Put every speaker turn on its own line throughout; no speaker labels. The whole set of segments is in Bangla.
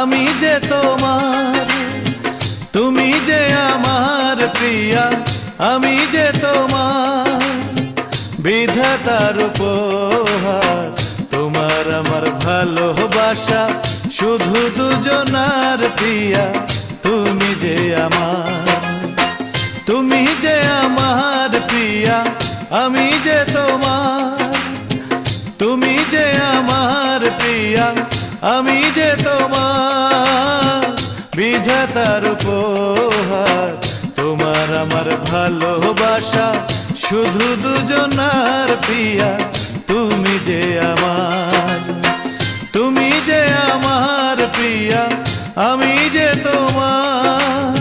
আমি যে তোমার, তুমি যে আমার প্রিয়া, আমি যে তোমার বিধাতার উপহার। তোমার আমার ভালোবাসা শুধু দুজনার প্রিয়া, তুমি যে আমার, তুমি যে আমার প্রিয়া, আমি যে তোমার, তুমি যে আমার প্রিয়া, আমি যে তোমার বিধাতার উপহার। তোমার আমার ভালোবাসা শুধু দুজনার প্রিয়া, তুমি যে আমার, তুমি যে আমার প্রিয়া, আমি যে তোমার,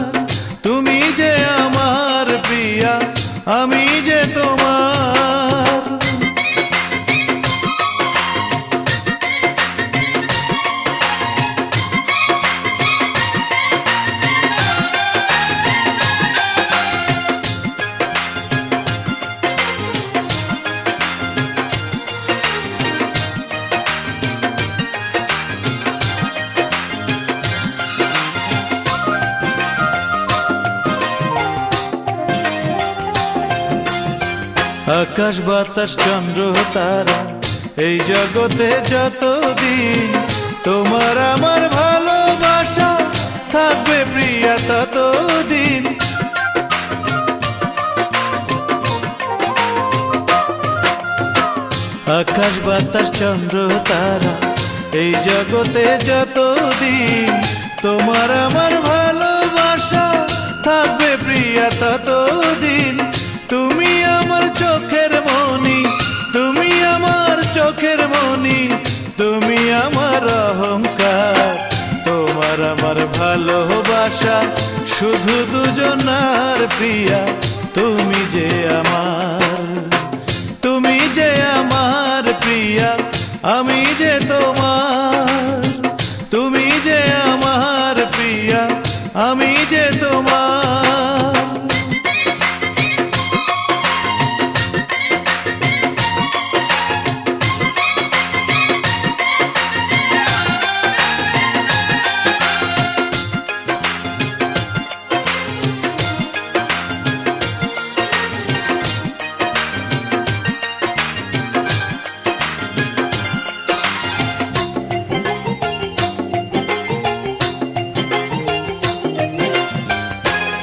তুমি যে আমার প্রিয়া, আমি যে তোমার। আকাশ বাতাস চন্দ্র তারা এই জগতে যতদিন, তোমার আমার ভালোবাসা থাকবে প্রিয়া ততদিন। আকাশ বাতাস চন্দ্র তারা এই জগতে যতদিন, তোমার আমার ভালোবাসা থাকবে প্রিয়া ততদিন। তুমি আমার চোখের মনি, তুমি আমার চোখের মনি, তুমি আমার অহংকার। তোমার আমার ভালোবাসা শুধু দুজনার প্রিয়া, তুমি যে আমার, তুমি যে আমার প্রিয়া, আমি যে তোমার, তুমি যে আমার প্রিয়া, আমি যে তোমার।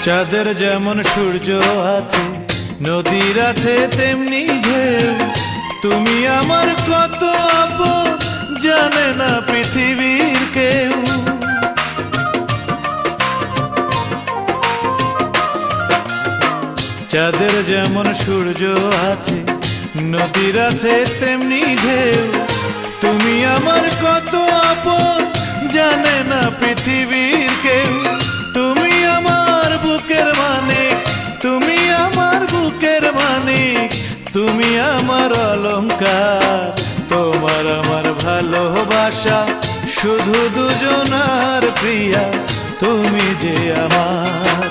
চাঁদের যেমন সূর্য আছে, নদীর আছে তেমনি ঢেউ, তুমি আমার কত আপন জানে না পৃথিবীর কেউ। চাঁদের যেমন সূর্য আছে, নদীর আছে তেমনি ঢেউ, তুমি আমার কত আপন জানে না পৃথিবীর কেউ। তুমি আমার বুকের মানিক, তুমি আমার বুকের মানিক, তুমি আমার অলংকার। তোমার আমার ভালোবাসা শুধু দুজনার প্রিয়া, তুমি যে আমার,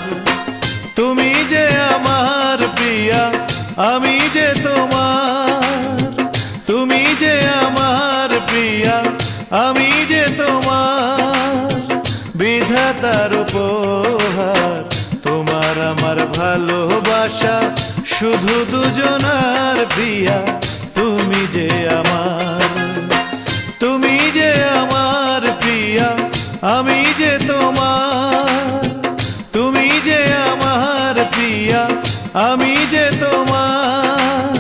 তুমি যে আমার প্রিয়া, আমি যে তোমার, তুমি যে আমার প্রিয়া, আমি যে তোমার বিধাতার উপহার। তোমার আমার ভালোবাসা শুধু দুজনার প্রিয়া, তুমি যে আমার, তুমি যে আমার প্রিয়া, আমি যে তোমার, তুমি যে আমার প্রিয়া, আমি যে তোমার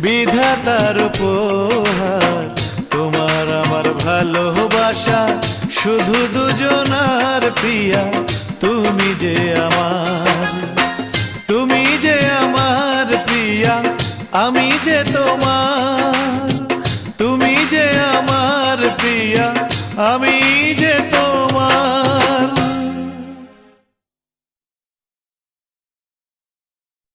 বিধাতার উপহার। তোমার আমার ভালোবাসা শুধু দুজনার প্রিয়া, তুমি যে আমার, তুমি যে আমার প্রিয়া, আমি যে তোমার, তুমি যে আমার প্রিয়া, আমি